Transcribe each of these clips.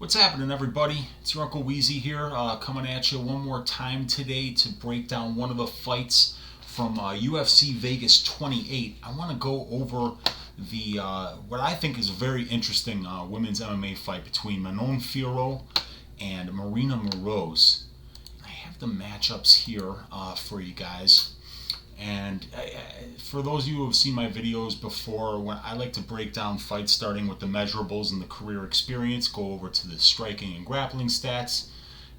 What's happening, everybody? It's your Uncle Weezy here, coming at you one more time today to break down one of the fights from UFC Vegas 28. I want to go over the what I think is a very interesting women's MMA fight between Fiorot and Marina Moroz. I have the matchups here for you guys. And for those of you who have seen my videos before, when I like to break down fights starting with the measurables and the career experience, go over to the striking and grappling stats,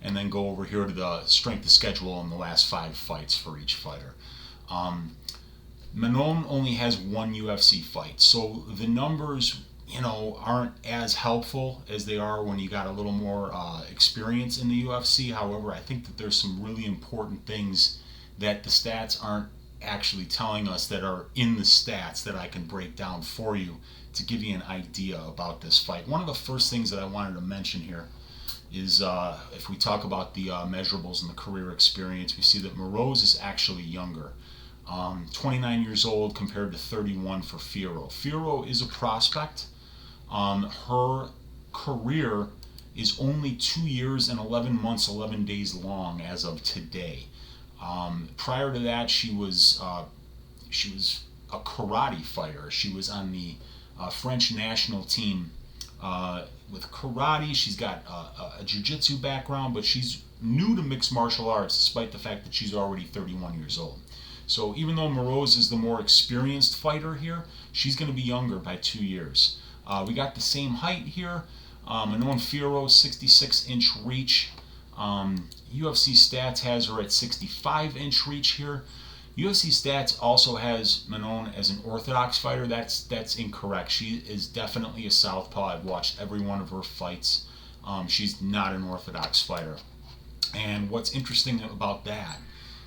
and then go over here to the strength of schedule and the last 5 fights for each fighter. Manon only has one UFC fight, so the numbers, aren't as helpful as they are when you got a little more experience in the UFC. However, I think that there's some really important things that the stats aren't actually telling us that are in the stats that I can break down for you to give you an idea about this fight. One of the first things that I wanted to mention here is if we talk about the measurables and the career experience, we see that Moroz is actually younger. 29 years old compared to 31 for Fiorot. Fiorot is a prospect. Her career is only 2 years and 11 months, 11 days long as of today. Prior to that, she was a karate fighter. She was on the French national team with karate. She's got a jiu-jitsu background, but she's new to mixed martial arts, despite the fact that she's already 31 years old. So even though Moroz is the more experienced fighter here, she's going to be younger by 2 years. We got the same height here. Manon Fiorot, 66-inch reach. UFC Stats has her at 65-inch reach here. UFC Stats also has Manon as an orthodox fighter. That's incorrect. She is definitely a southpaw. I've watched every one of her fights. She's not an orthodox fighter. And what's interesting about that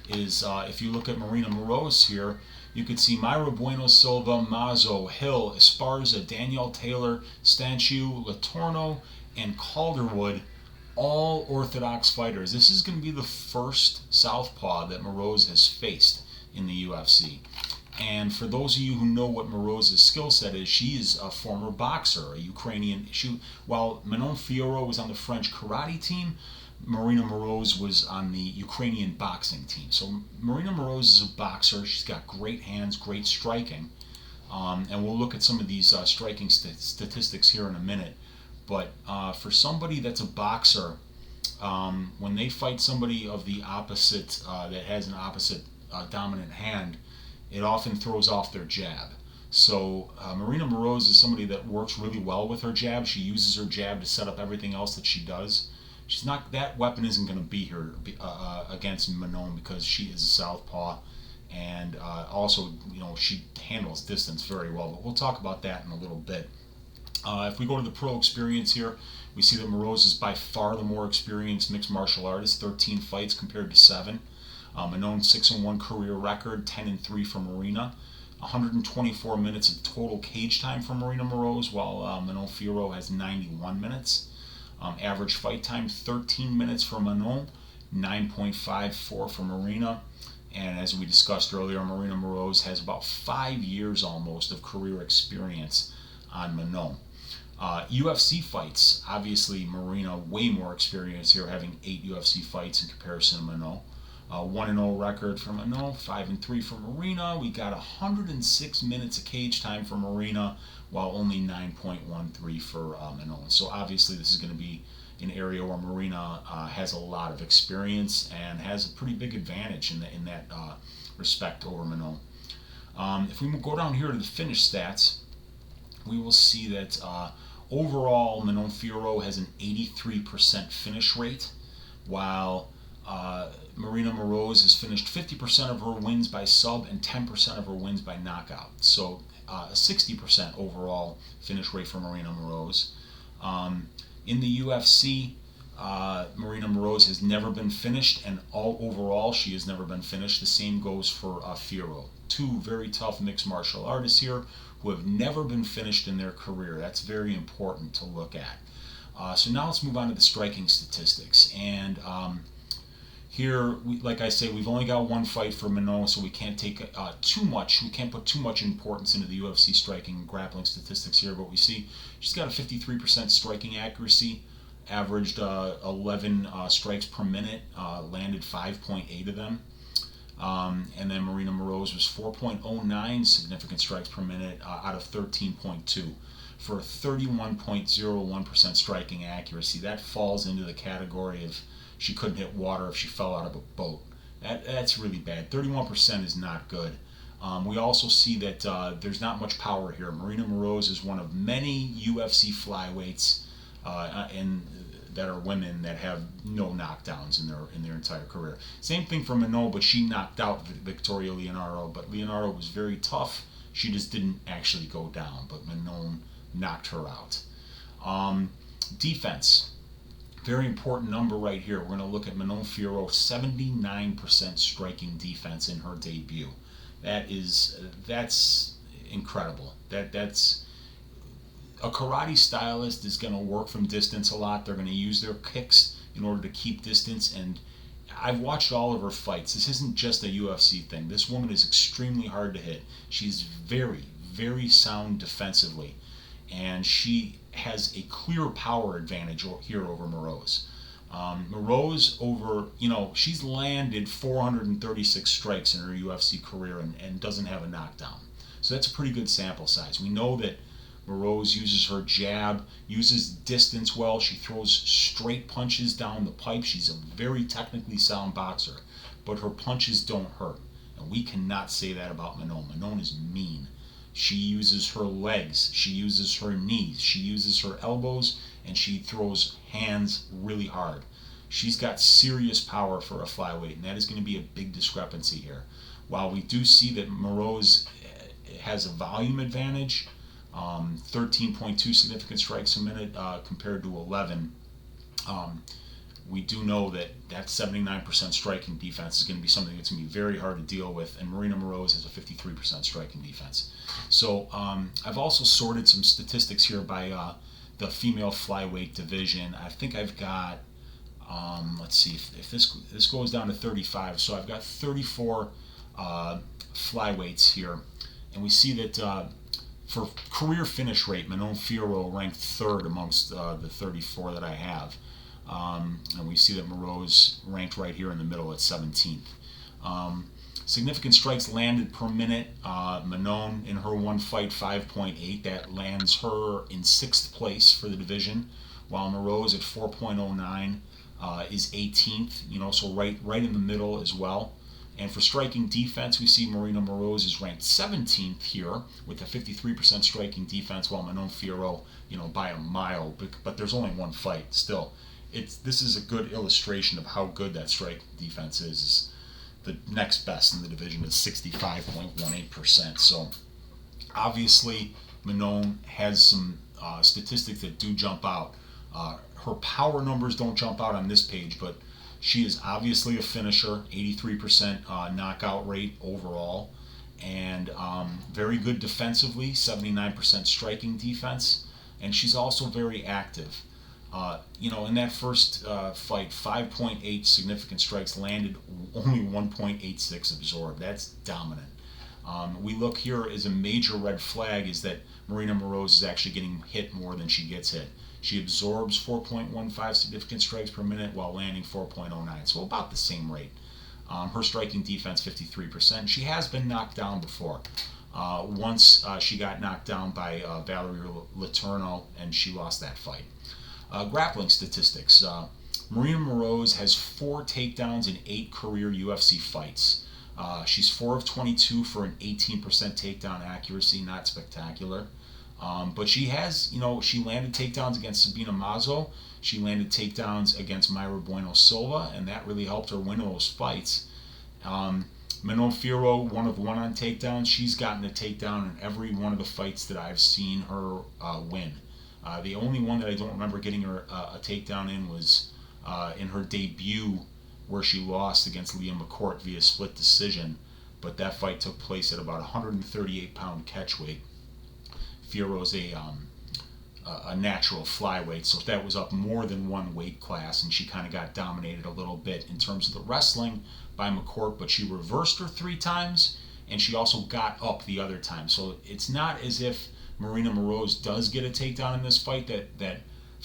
is if you look at Marina Moroz here, you could see Mayra Bueno Silva, Mazo, Hill, Esparza, Danielle Taylor, Stanchu, Latorno, and Calderwood, all orthodox fighters. This is going to be the first southpaw that Moroz has faced in the UFC. And for those of you who know what Moroz's skill set is, she is a former boxer, a Ukrainian. While Manon Fiorot was on the French karate team, Marina Moroz was on the Ukrainian boxing team. So Marina Moroz is a boxer. She's got great hands, great striking. And we'll look at some of these striking statistics here in a minute. But for somebody that's a boxer, when they fight somebody of the opposite, that has an opposite dominant hand, it often throws off their jab. So Marina Moroz is somebody that works really well with her jab. She uses her jab to set up everything else that she does. That weapon isn't going to be here against Manon because she is a southpaw, and also she handles distance very well. But we'll talk about that in a little bit. If we go to the pro experience here, we see that Moroz is by far the more experienced mixed martial artist, 13 fights compared to 7. Manon 6-1 career record, 10-3 for Marina. 124 minutes of total cage time for Marina Moroz, while Manon Fiorot has 91 minutes. Average fight time, 13 minutes for Manon, 9.54 for Marina. And as we discussed earlier, Marina Moroz has about 5 years almost of career experience on Manon. UFC fights, obviously Marina way more experience here, having 8 UFC fights in comparison to Manon. 1-0 record for Manon, 5-3 for Marina. We got 106 minutes of cage time for Marina, while only 9.13 for Manon. So obviously this is going to be an area where Marina has a lot of experience and has a pretty big advantage in that respect over Manon. If we go down here to the finish stats, we will see that overall Manon Fiorot has an 83% finish rate, while Marina Moroz has finished 50% of her wins by sub and 10% of her wins by knockout. So a 60% overall finish rate for Marina Moroz. In the UFC, Marina Moroz has never been finished, and overall she has never been finished. The same goes for Fiorot. 2 very tough mixed martial artists here who have never been finished in their career. That's very important to look at. So now let's move on to the striking statistics. And here, like I say, we've only got one fight for Manon, so we can't take too much. We can't put too much importance into the UFC striking and grappling statistics here. But we see she's got a 53% striking accuracy, averaged 11 strikes per minute, landed 5.8 of them. And then Marina Moroz was 4.09 significant strikes per minute out of 13.2 for a 31.01% striking accuracy. That falls into the category of she couldn't hit water if she fell out of a boat. That's really bad. 31% is not good. We also see that there's not much power here. Marina Moroz is one of many UFC flyweights that are women that have no knockdowns in their entire career. Same thing for Manon, but she knocked out Victoria Leonardo. But Leonardo was very tough. She just didn't actually go down. But Manon knocked her out. Defense. Very important number right here. We're going to look at Manon Fiorot, 79% striking defense in her debut. That's incredible. That's a karate stylist is going to work from distance a lot. They're going to use their kicks in order to keep distance. And I've watched all of her fights. This isn't just a UFC thing. This woman is extremely hard to hit. She's very, very sound defensively, and she has a clear power advantage here over Moroz. Moroz she's landed 436 strikes in her UFC career and doesn't have a knockdown. So that's a pretty good sample size. We know that Moroz uses her jab, uses distance well. She throws straight punches down the pipe. She's a very technically sound boxer, but her punches don't hurt. And we cannot say that about Manon. Manon is mean. She uses her legs, she uses her knees, she uses her elbows, and she throws hands really hard. She's got serious power for a flyweight, and that is going to be a big discrepancy here. While we do see that Moroz has a volume advantage, 13.2 significant strikes a minute compared to 11, we do know that 79% striking defense is going to be something that's going to be very hard to deal with, and Marina Moroz has a 53% striking defense. So I've also sorted some statistics here by the female flyweight division. I think I've got, let's see, if this goes down to 35, so I've got 34 flyweights here, and we see that for career finish rate, Manon Fiorot ranked third amongst the 34 that I have. And we see that Moroz ranked right here in the middle at 17th. Significant strikes landed per minute. Manon in her one fight, 5.8. That lands her in 6th place for the division, while Moroz at 4.09 is 18th. So right in the middle as well. And for striking defense, we see Marina Moroz is ranked 17th here with a 53% striking defense, while Manon Fiorot, by a mile. But there's only one fight still. This is a good illustration of how good that strike defense is. The next best in the division is 65.18%. So obviously Manon has some statistics that do jump out. Her power numbers don't jump out on this page, but she is obviously a finisher, 83% knockout rate overall, and very good defensively, 79% striking defense, and she's also very active. In that first fight, 5.8 significant strikes landed, only 1.86 absorbed. That's dominant. We look here as a major red flag is that Marina Moroz is actually getting hit more than she gets hit. She absorbs 4.15 significant strikes per minute while landing 4.09, so about the same rate. Her striking defense, 53%. She has been knocked down before. Once she got knocked down by Valerie Letourneau, and she lost that fight. Grappling statistics. Marina Moroz has 4 takedowns in 8 career UFC fights. She's 4 of 22 for an 18% takedown accuracy, not spectacular. But she has, she landed takedowns against Sabina Mazo. She landed takedowns against Mayra Bueno Silva, and that really helped her win those fights. Manon Fiorot, 1 of 1 on takedowns. She's gotten a takedown in every one of the fights that I've seen her win. The only one that I don't remember getting her a takedown in was in her debut, where she lost against Leah McCourt via split decision. But that fight took place at about 138-pound catch weight. Fiorot's a natural flyweight, so that was up more than 1 weight class, and she kind of got dominated a little bit in terms of the wrestling by McCourt, but she reversed her 3 times, and she also got up the other time. So it's not as if Marina Moroz does get a takedown in this fight that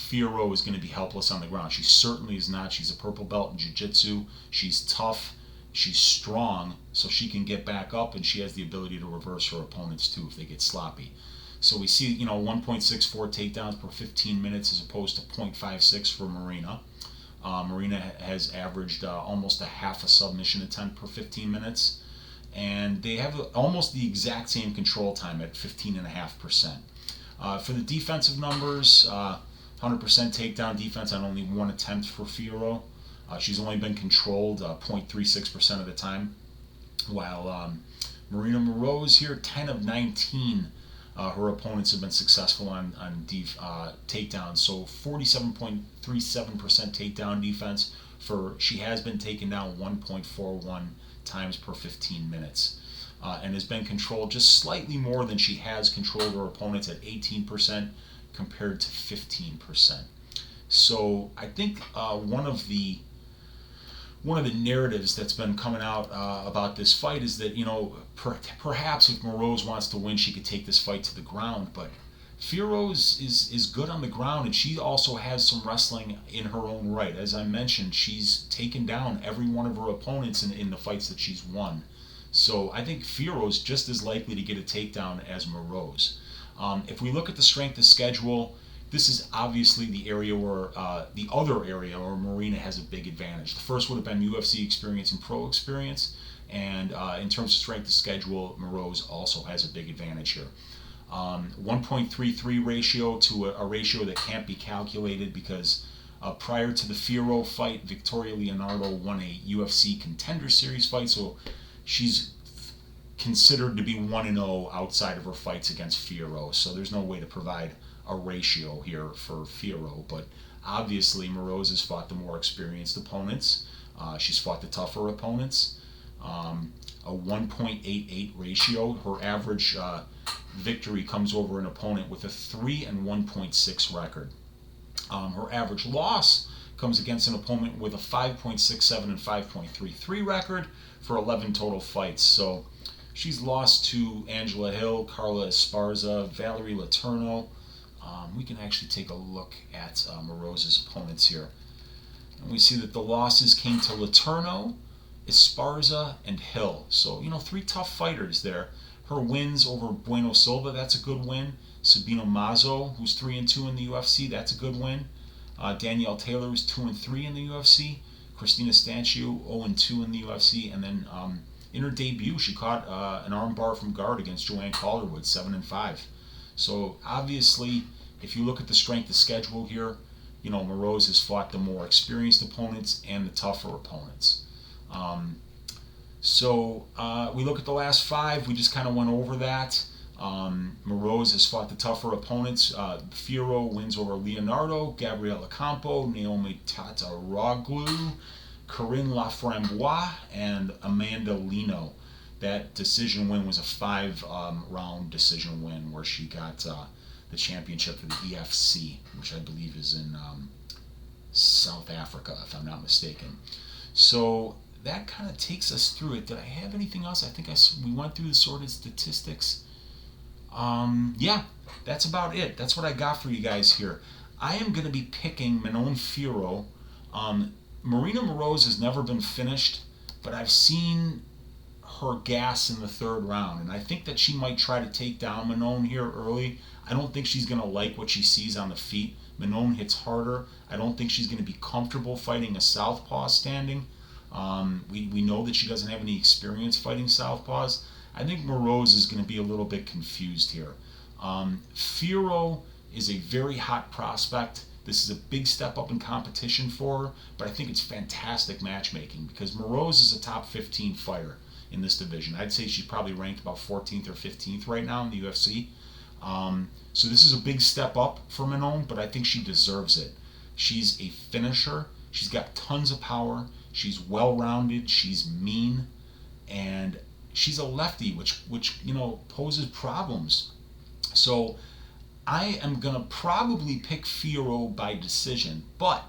Fiorot is going to be helpless on the ground. She certainly is not. She's a purple belt in jiu-jitsu. She's tough. She's strong, so she can get back up, and she has the ability to reverse her opponents too if they get sloppy. So we see, 1.64 takedowns per 15 minutes as opposed to 0.56 for Marina. Marina has averaged almost a half a submission attempt per 15 minutes, and they have almost the exact same control time at 15.5%. For the defensive numbers, 100% takedown defense on only one attempt for Fiorot. She's only been controlled 0.36% of the time, while Marina Moroz here, 10 of 19. Her opponents have been successful on takedowns, so 47.37% takedown defense. She has been taken down 1.41 times per 15 minutes, and has been controlled just slightly more than she has controlled her opponents at 18% compared to 15%. So I think one of the narratives that's been coming out about this fight is that, perhaps if Moroz wants to win, she could take this fight to the ground. But Fiorot is good on the ground, and she also has some wrestling in her own right. As I mentioned, she's taken down every one of her opponents in the fights that she's won. So I think Fiorot's just as likely to get a takedown as Moroz. If we look at the strength of schedule, this is obviously the area where the other area where Marina has a big advantage. The first would have been UFC experience and pro experience, and in terms of strength of schedule, Moroz also has a big advantage here. 1.33 ratio to a ratio that can't be calculated because prior to the Fiorot fight, Victoria Leonardo won a UFC Contender Series fight, so she's considered to be 1-0 outside of her fights against Fiorot, so there's no way to provide a ratio here for Fiorot, but obviously Moroz has fought the more experienced opponents. She's fought the tougher opponents. A 1.88 ratio. Her average victory comes over an opponent with a 3 and 1.6 record. Her average loss comes against an opponent with a 5.67 and 5.33 record for 11 total fights. So she's lost to Angela Hill, Carla Esparza, Valerie Letourneau. We can actually take a look at Moroz's opponents here. And we see that the losses came to Letourneau, Esparza, and Hill. So, 3 tough fighters there. Her wins over Bueno Silva, that's a good win. Sabino Mazo, who's 3-2 in the UFC, that's a good win. Danielle Taylor, who's 2-3 in the UFC. Christina Stancio, 0-2 in the UFC. And then in her debut, she caught an armbar from guard against Joanne Calderwood, 7-5. So obviously, if you look at the strength of schedule here, Moroz has fought the more experienced opponents and the tougher opponents. So we look at the last 5, we just kind of went over that. Moroz has fought the tougher opponents. Fiorot wins over Leonardo, Gabriela Campo, Naomi Tataroglu, Corinne Laframboise, and Amanda Lino. That decision win was a 5-round decision win where she got the championship for the EFC, which I believe is in South Africa, if I'm not mistaken. So that kind of takes us through it. Did I have anything else? I think we went through the sorted statistics. Yeah, that's about it. That's what I got for you guys here. I am going to be picking Manon Fiorot. Marina Moroz has never been finished, but I've seen her gas in the 3rd round, and I think that she might try to take down Manon here early. I don't think she's going to like what she sees on the feet. Manon hits harder. I don't think she's going to be comfortable fighting a southpaw standing. We know that she doesn't have any experience fighting southpaws. I think Moroz is going to be a little bit confused here. Fiorot is a very hot prospect. This is a big step up in competition for her, but I think it's fantastic matchmaking because Moroz is a top 15 fighter in this division. I'd say she's probably ranked about 14th or 15th right now in the UFC. So this is a big step up for Manon, but I think she deserves it. She's a finisher. She's got tons of power. She's well-rounded. She's mean, and she's a lefty, which poses problems. So I am gonna probably pick Fiorot by decision, but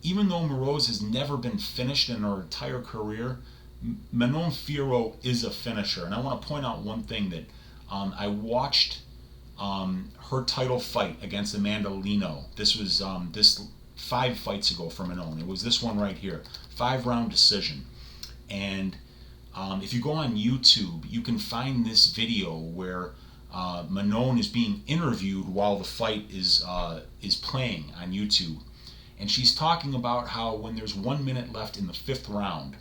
even though Moroz has never been finished in her entire career, Manon Fiorot is a finisher. And I want to point out one thing that I watched her title fight against Amanda Lino. This was this 5 fights ago for Manon. It was this one right here, 5-round decision. And if you go on YouTube, you can find this video where Manon is being interviewed while the fight is playing on YouTube, and she's talking about how when there's 1 minute left in the 5th round,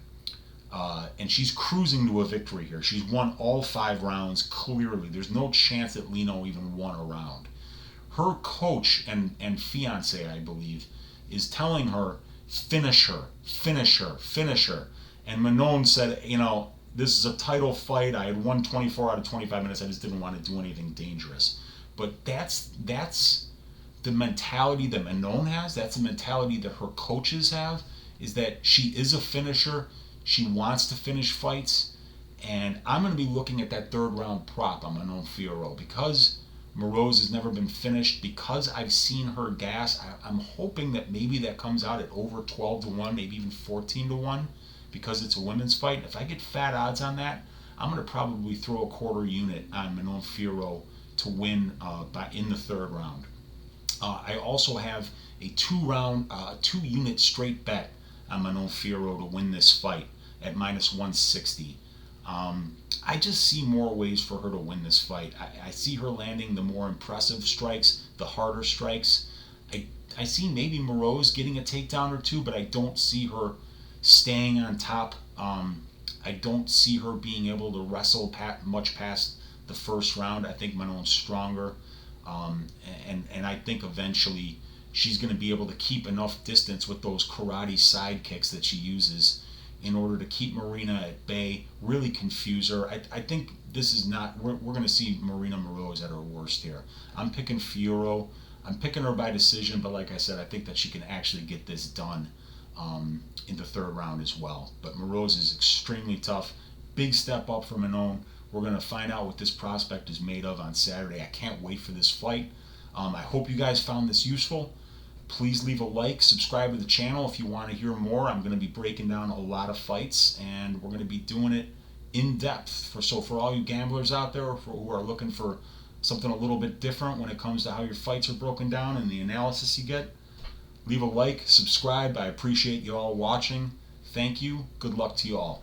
and she's cruising to a victory here. She's won all 5 rounds clearly. There's no chance that Lino even won a round. Her coach and fiance, I believe, is telling her, finish her, finish her, finish her. And Manon said, this is a title fight. I had won 24 out of 25 minutes. I just didn't want to do anything dangerous. But that's the mentality that Manon has. That's the mentality that her coaches have, is that she is a finisher. She wants to finish fights. And I'm going to be looking at that 3rd round prop on Manon Fiorot. Because Moroz has never been finished, because I've seen her gas, I'm hoping that maybe that comes out at over 12-1, maybe even 14-1, because it's a women's fight. If I get fat odds on that, I'm going to probably throw a quarter unit on Manon Fiorot to win in the 3rd round. I also have a 2-unit straight bet on Manon Fiorot to win this fight at -160. I just see more ways for her to win this fight. I see her landing the more impressive strikes, the harder strikes. I see maybe Moroz getting a takedown or 2, but I don't see her staying on top. I don't see her being able to wrestle much past the 1st round. I think Manon's stronger, and I think eventually she's going to be able to keep enough distance with those karate side kicks that she uses in order to keep Marina at bay, really confuse her. I think this is not, we're going to see Marina Moroz at her worst here. I'm picking Fiorot. I'm picking her by decision, but like I said, I think that she can actually get this done in the 3rd round as well. But Moroz is extremely tough. Big step up for Manon. We're going to find out what this prospect is made of on Saturday. I can't wait for this fight. I hope you guys found this useful. Please leave a like, subscribe to the channel if you want to hear more. I'm going to be breaking down a lot of fights, and we're going to be doing it in depth. So for all you gamblers out there who are looking for something a little bit different when it comes to how your fights are broken down and the analysis you get, leave a like, subscribe. I appreciate you all watching. Thank you. Good luck to you all.